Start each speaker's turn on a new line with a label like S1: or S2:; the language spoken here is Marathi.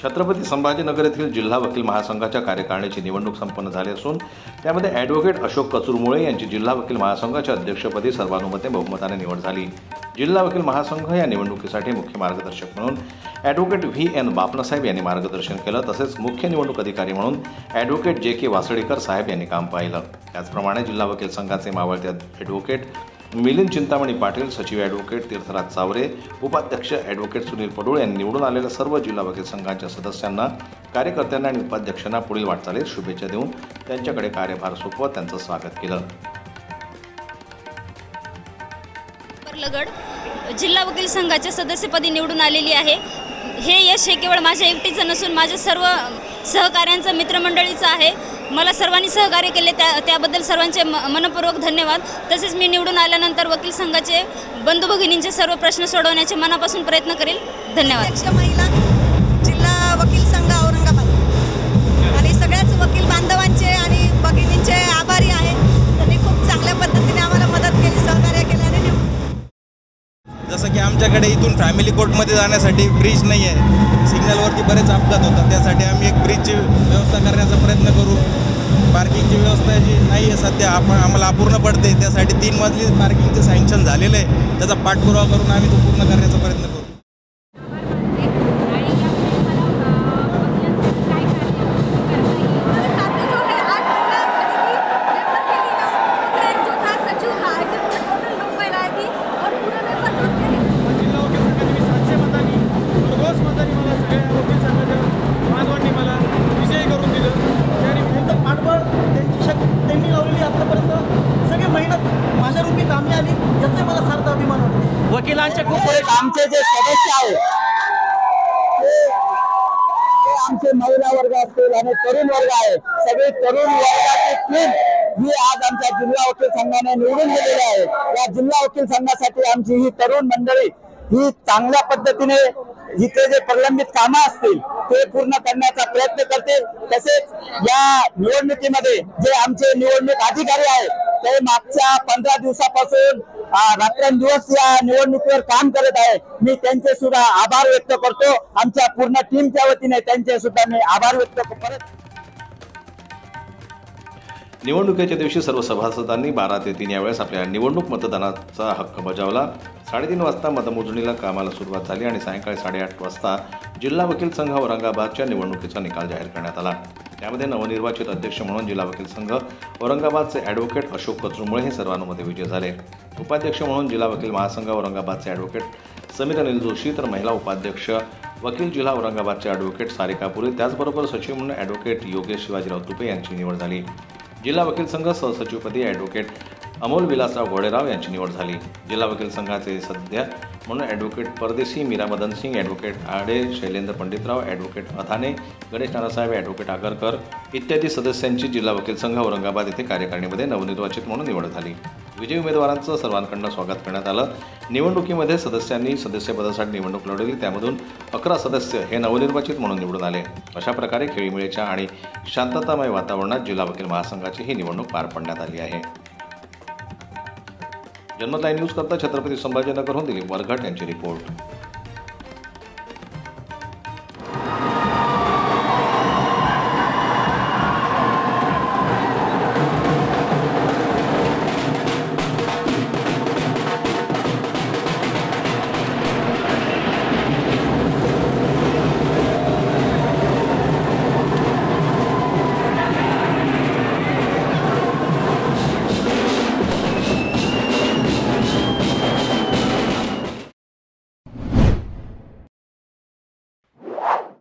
S1: छत्रपती संभाजीनगर येथील जिल्हा वकील महासंघाच्या कार्यकारिणीची निवडणूक संपन्न झाली असून त्यामध्ये ॲडव्होकेट अशोक कचुरमुळे यांची जिल्हा वकील महासंघाच्या अध्यक्षपदी सर्वानुमते बहुमताने निवड झाली। जिल्हा वकील महासंघ या निवडणुकीसाठी मुख्य मार्गदर्शक म्हणून ॲडव्होकेट VN बापनासाहेब यांनी मार्गदर्शन केलं, तसेच मुख्य निवडणूक अधिकारी म्हणून ॲडव्होकेट JK वासळीकर साहेब यांनी काम पाहिलं। त्याचप्रमाणे जिल्हा वकील संघाचे मावळते ॲडव्होकेट मिलिंद चिंतामणी पाटील, सचिव ॲडव्होकेट तीर्थराज चावरे, उपाध्यक्ष ॲडव्होकेट सुनील पडोळ यांनी निवडून आलेल्या सर्व जिल्हा वकील संघाच्या सदस्यांना, कार्यकर्त्यांना आणि उपाध्यक्षांना पुढील वाटचालीस शुभेच्छा देऊन त्यांच्याकडे कार्यभार सोपवत त्यांचं स्वागत केलं।
S2: जिल्हा वकील संघाच्या सदस्यपदी निवडून आलेली आहे। हे यश हे केवळ माझ्या एकटीचं नसून माझ्या सर्व सहकाऱ्यांचं, मित्रमंडळीचं आहे। मला सर्वांनी सहकार्य केले त्याबद्दल सर्वांचे मनपूर्वक धन्यवाद। तसेच मी निवडून आल्यानंतर वकील संघाचे बंधू भगिनींचे सर्व प्रश्न सोडवण्याचे मनापासून प्रयत्न करेल। धन्यवाद।
S3: महिला जिल्हा वकील संघ औरंगाबाद आणि सगळ्याच वकील बांधवांचे आणि भगिनींचे आभारी आहे। त्यांनी खूप चांगल्या पद्धतीने आम्हाला मदत केली, सहकार्य केल्याने।
S4: जसं की आमच्याकडे इथून फॅमिली कोर्टमध्ये जाण्यासाठी ब्रिज नाही आहे, सिग्नलवरती बरेच अपघात होतात, त्यासाठी आम्ही एक ब्रिजची व्यवस्था करण्याचा प्रयत्न करू। पार्किंगची व्यवस्था जी नाही आहे सध्या आम्हाला अपूर्ण पडते, त्यासाठी 3 मजली पार्किंगचं सँक्शन झालेलं आहे, त्याचा पाठपुरावा करून आम्ही तो पूर्ण करण्याचा प्रयत्न करू।
S5: वकिलांचे खूप आमचे जे सदस्य आहेत ते आमचे महिला वर्ग असतील आणि तरुण वर्ग आहे, सगळे तरुण वर्गाची टीम ही आज आमच्या जिल्हा वकील संघाने निवडून दिलेली आहे। या जिल्हा वकील संघासाठी आमची ही तरुण मंडळी ही चांगल्या पद्धतीने इथे जे प्रलंबित कामं असतील ते पूर्ण करण्याचा प्रयत्न करतील। तसेच या निवडणुकीमध्ये जे आमचे निवडणूक अधिकारी आहेत ते मागच्या 15 दिवसापासून रात्रंदिवस या निवडणुकीवर काम करत आहे। मी त्यांचे सुद्धा आभार व्यक्त करतो। आमच्या पूर्ण टीमच्या वतीने त्यांचे सुद्धा मी आभार व्यक्त करतो।
S1: निवडणुकीच्या दिवशी सर्व सभासदांनी 12 ते 3 यावेळेस आपल्या निवडणूक मतदानाचा हक्क बजावला। 3:30 वाजता मतमोजणीला कामाला सुरुवात झाली आणि सायंकाळी 8:30 वाजता जिल्हा वकील संघ औरंगाबादच्या निवडणुकीचा निकाल जाहीर करण्यात आला। त्यामध्ये नवनिर्वाचित अध्यक्ष म्हणून जिल्हा वकील संघ औरंगाबादचे ॲडव्होकेट अशोक कचुरमुळे हे सर्वानुमते विजयी झाले। उपाध्यक्ष म्हणून जिल्हा वकील महासंघ औरंगाबादचे ॲडव्होकेट समीर अनिल जोशी, तर महिला उपाध्यक्ष वकील जिल्हा औरंगाबादचे ॲडव्होकेट सारिका पुरी, त्याचबरोबर सचिव म्हणून ॲडव्होकेट योगेश शिवाजीराव तुपे यांची निवड झाली। जिल्हा वकील संघ सहसचिवपदी ॲडव्होकेट अमोल विलासराव घोडेराव यांची निवड झाली। जिल्हा वकील संघाचे सदस्य म्हणून ॲडव्होकेट परदेशी मीरा मदन सिंग, ॲडव्होकेट आडे शैलेंद्र पंडितराव, ॲडव्होकेट अथाने, गणेश नानासाहेब, ॲडव्होकेट आगरकर इत्यादी सदस्यांची जिल्हा वकील संघ औरंगाबाद येथे कार्यकारिणीमध्ये नवनिर्वाचित म्हणून निवड झाली। विजयी उमेदवारांचं सर्वांकडून स्वागत करण्यात आलं। निवडणुकीमध्ये सदस्यांनी सदस्यपदासाठी निवडणूक लढवली, त्यामधून 11 सदस्य हे नवनिर्वाचित म्हणून निवडून आले। अशा प्रकारे खेळीमेळीच्या आणि शांततामय वातावरणात जिल्हा वकील महासंघाची ही निवडणूक पार पाडण्यात आली आहे। जनमत लाईव्ह न्यूज करता छत्रपती संभाजीनगरहून दिलीप वरघट यांची रिपोर्ट।